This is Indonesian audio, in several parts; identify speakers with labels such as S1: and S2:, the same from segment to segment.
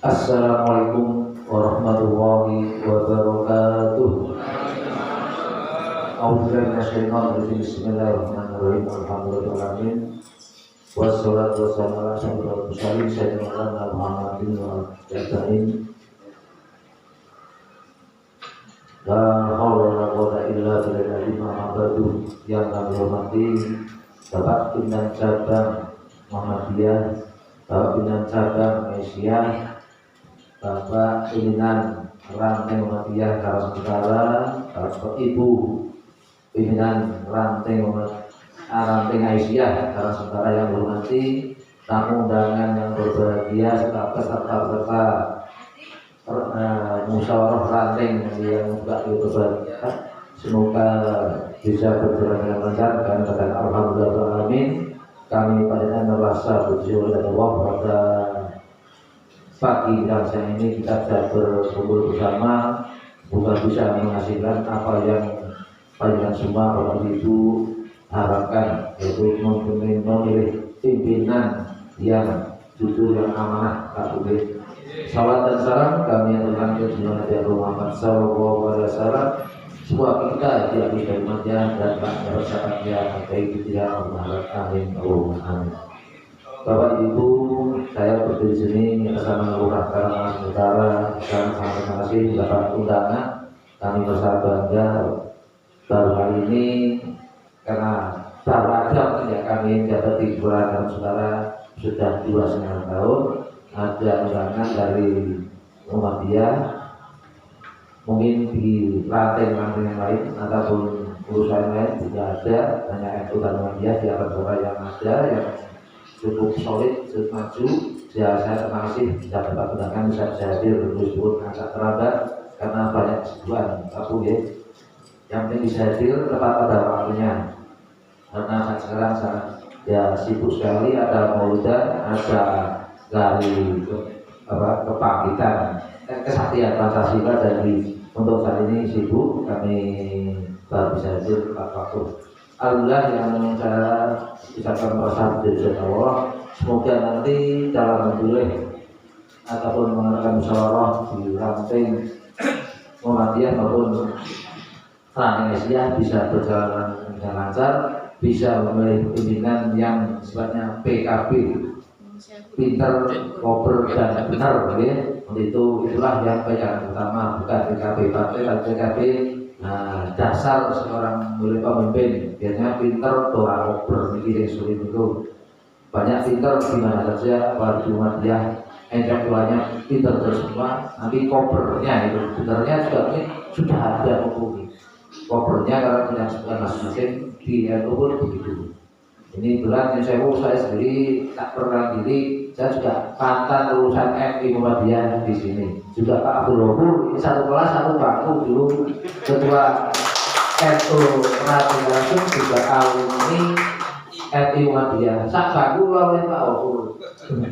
S1: Assalamualaikum warahmatullahi wabarakatuh. Bismillahirrahmanirrahim. Alhamdulillahirrahmanirrahim. Wassalatu wassalamu ala asyrofil mursalin sayyidina Muhammadin wa alihi. La haula wala quwwata illa billahi al-aliyyil yang kami hormati Bapak Pimpinan Cabang Muhammadiyah, Bapak Pimpinan Cabang Malaysia, Bapak Pimpinan Ranting Muhammadiyah Karas Utara, Bapak Ibu Pimpinan Ranting Aisyah Karas Utara yang hormati, tamu undangan yang berbahagia serta peserta musyawarah ranting yang juga berbahagia. Semoga bisa berjalan dengan lancar dan alhamdulillah amin. Kami pada merasa bersyukur kepada Allah pada pagi dan siang ini kita bisa berkumpul bersama, semoga bisa menghasilkan apa yang panjenengan semua Bapak Ibu harapkan, yaitu memilih pimpinan yang jujur, yang amanah, tak boleh. Salam dan salam kami yang terkandung di Nabi Muhammad SAW. Semua kita dihabis dari umatnya dan tak merasakannya baik tidak mengharap amin. Amin. Bapak Ibu, saya berdiri di sini bersama Lurah Karangasem Utara dan sangat terima kasih mendapat undangan. Kami merasa bangga baru kali ini karena baru ada ya kami dapat di Kelurahan Karangasem Utara sudah 2,5 tahun. Ada undangan dari Muhammadiyah. Mungkin di ranting-ranting yang lain ataupun urusan lain tidak ada, hanya itu dan Muhammadiyah di atas orang yang ada yang cukup solid, cukup maju. Ya, saya terima kasih bisa dapat undangan, bisa hadir bersyukur agak terlambat karena banyak kesibukan aku ya. Yang penting bisa hadir tepat pada waktunya. Karena sekarang sangat ya sibuk sekali, ada maulidan, ada dari kebangkitan kesaktian Pancasila, dari untuk saat ini sibuk, kami baru bisa hadir tepat waktu. Alhamdulillah yang saya ucapkan perasaan dari Allah, semoga nanti dalam memilih ataupun mengadakan musyawarah di ranting Muhammadiyah maupun ranting Aisyah bisa berjalan dengan lancar, bisa memilih pimpinan yang sifatnya PKB, pinter, koper dan benar, ya. Itulah yang banyak utama, bukan PKB partai, tapi PKB dasar seorang mulai pemimpin biasanya pinter, doa koper, ini yang sulit itu banyak pinter di mana saja, warga Muhammadiyah intelektualnya pinter terus semua, nanti kopernya itu sebenarnya juga ini sudah ada hukum kopernya karena punya sebuah masing-masing di NU pun begitu. Ini bulan saya sendiri tak pernah diri, saya juga mantan lulusan MI Muhammadiyah di sini. Juga Pak Abdul Ghafur, ini satu kelas satu bangku dulu ketua NU Ranting langsung juga alumni MI Muhammadiyah. Sak bangku oleh Pak Ghafur.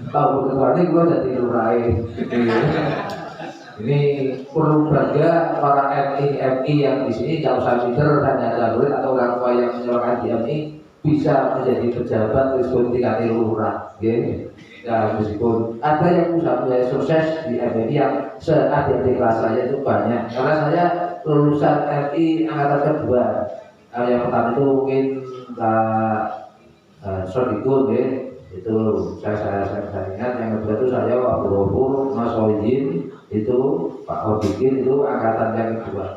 S1: Pak Ghafur ketua ini gue jadi lurahe. Ini perlu bangga para MI yang di sini jauh usah pinter, hanya jalur atau orang tua yang menyerahkan di MI bisa menjadi pejabat meskipun tingkat lurah, ya. Ya, meskipun ada yang usaha sukses di MI yang seadik-adik kelas saya itu banyak, karena saya lulusan MI angkatan kedua. Yang pertama itu mungkin Pak Sodikun, ya. Itu saya ingat. Yang kedua itu saya Abdul Ghafur, Mas Sohidin, itu Pak Obikin, itu angkatan yang kedua.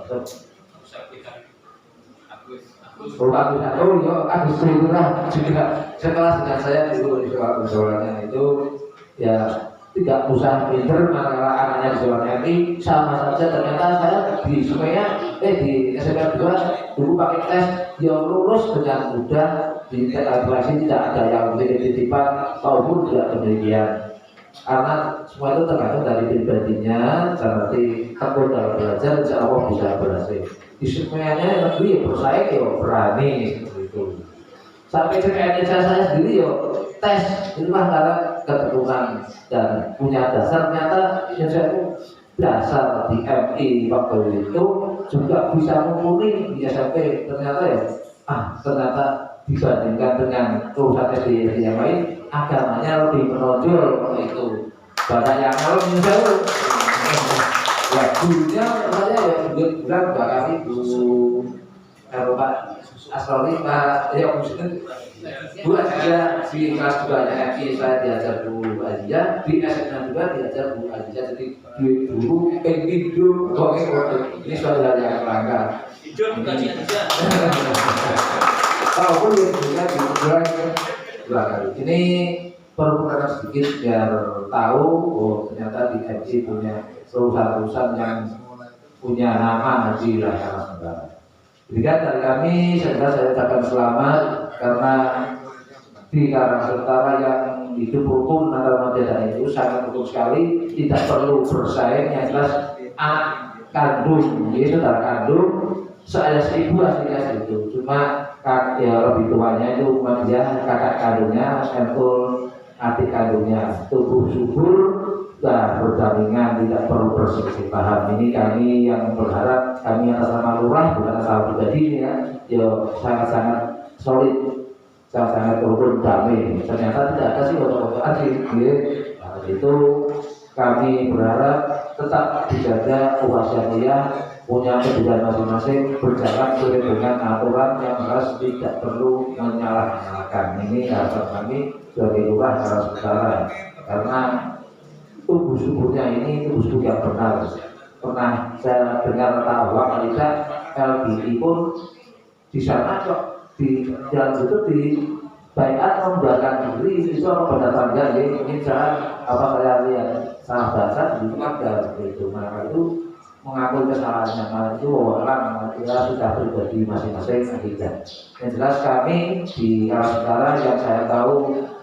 S1: Agus Ridura juga sekelas dengan saya itu di sekolahnya itu ya tidak usah pinter, maka anaknya di sekolah MI sama saja. Ternyata saya di di SMP 2 dulu pakai tes yang lulus dengan mudah, di kalkulasi tidak ada yang titipan maupun tidak demikian. Karena semua itu tergantung dari pribadinya, nanti tekun dalam belajar, insya Allah bisa berhasil. Di semuanya negeri ya bersaing ya berani seperti itu. Sampai ke Indonesia saya sendiri ya tes, itulah karena keteguhan dan punya dasar. Ternyata Indonesia itu dasar di MI waktu itu juga bisa mumpuni di SMP. Ternyata ya ternyata dibandingkan dengan lulusan SD yang lain, agamanya lebih menonjol itu. banyak yang kalau misalnya ya gurunya saya ya bilang bakal itu kalau Pak Asrori Pak ya maksudnya Bu Aziza di kelas 2 nya FI saya diajar Bu Aziza, di SMA juga diajar Bu Aziza, jadi dulu hidup ini suatu hal yang langka. Hidup bukan Aziza. Walaupun juga diulang dua kali. Ini perlu sedikit biar tahu ternyata di FI punya perusahaan-perusahaan yang punya nama di Laskar Negara. Demikian dari kami, saya ucapkan selamat karena di Karangsertara yang hidup rukun antara manusia itu sangat rukun sekali, tidak perlu bersaing, yang jelas anak kandung, jadi saudara kandung, saya seribu aslinya itu, cuma ya lebih tuanya itu dia kakak kandungnya, sentul adik kandungnya, tubuh subur dan berdampingan, tidak perlu berselisih paham. Ini kami yang berharap, kami atas nama lurah bukan atas nama pribadi ya, sangat-sangat solid, sangat-sangat turun damai. Ternyata tidak ada sih foto-fotoan sih. Nah, itu kami berharap tetap dijaga upacara punya kebijakan masing-masing, berjalan sesuai dengan aturan yang harus tidak perlu menyalah-nyalahkan. Ini harapan kami sebagai lurah Karangsertara, karena tubuh suburnya ini tubuh subur yang benar. Pernah saya dengar tahu Malika LBI pun di sana kok di jalan itu di baiat membuatkan diri itu apa pada tanggal ya ini cara apa saya lihat salah baca itu ada itu, maka itu mengakui kesalahannya, maka itu wawalan ya sudah pribadi masing-masing tidak. Yang jelas kami di Karangsertara yang saya tahu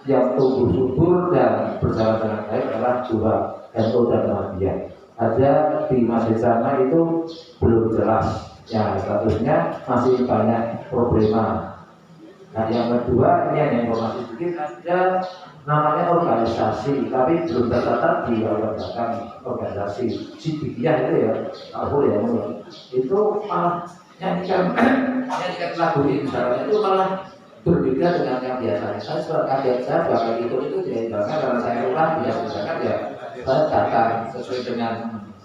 S1: yang tumbuh subur dan berjalan dengan baik adalah dua NU dan Muhammadiyah. Ada di masjid sana itu belum jelas ya statusnya, masih banyak problema. Nah yang kedua ini ada informasi sedikit, ada namanya organisasi tapi belum tercatat di belakang organisasi Sidikiyah itu ya, aku ya itu malah nyanyikan lagu ini misalnya itu malah berbeda dengan yang biasanya. Saya sudah kaget, saya bakal itu ya karena saya ulang biasa ya saya datang sesuai dengan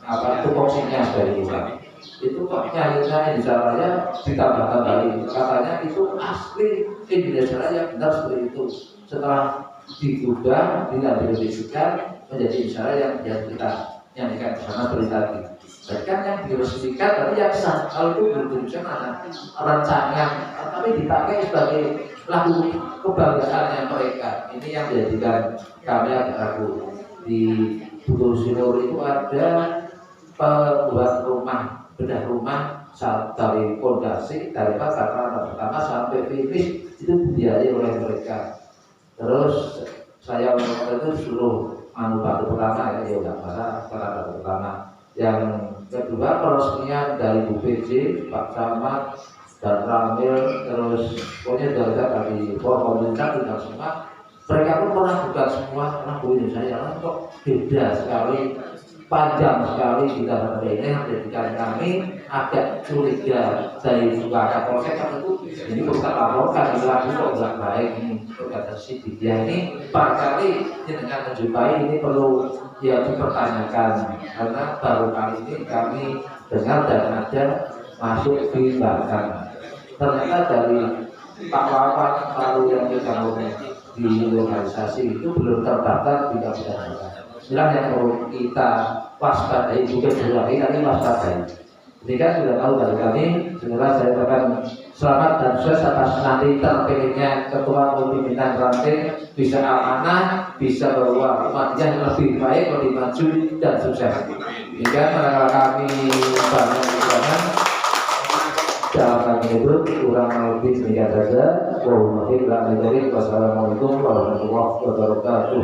S1: apa tupoksinya dari ulang. Itu kok nyanyi di Surabaya ditambah-tambahin katanya itu asli Indonesia yang benar seperti itu. Setelah digudang, dilanjutkan menjadi misalnya yang biasa kita nyanyikan bersama seperti tadi. Bahkan yang diresmikan tapi yang sah, kalau itu belum direncanakan rancangan, tapi dipakai sebagai lagu kebanggaannya mereka. Ini yang menjadikan kami agak ragu. Di Butuh Sinur itu ada pembuat rumah, bedah rumah dari fondasi dari kata pertama sampai finish itu dibiayai oleh mereka. Terus saya waktu itu suruh batu pertama ya udah masalah batu pertama. Yang kedua peresmian dari Bu PJ, Pak Camat dan Ramil, terus pokoknya dari pemerintah tidak semua. Mereka pun pernah buka semua lagu ini saya kok beda sekali, panjang sekali kita sampai ini menjadikan kami agak curiga dari juga proses itu. Ini kita laporkan di lagu kok nggak baik ini kata Sidikiyah ini barangkali dengan menjumpai ini perlu ya dipertanyakan karena baru kali ini kami dengar dan ada masuk di belakang. Ternyata dari Pak Wawan lalu yang kita di organisasi itu belum terdaftar tidak bisa. Inilah yang perlu kita waspadai, bukan berarti tapi waspadai. Jika sudah tahu dari kami, segera saya akan selamat dan sukses atas nanti terpilihnya ketua pimpinan ranting, bisa amanah, bisa bawa Muhammadiyah lebih baik, lebih maju dan sukses. Jika mereka kami banyak perjuangan dalam kami itu kurang lebih demikian saja. Wassalamualaikum warahmatullahi wabarakatuh.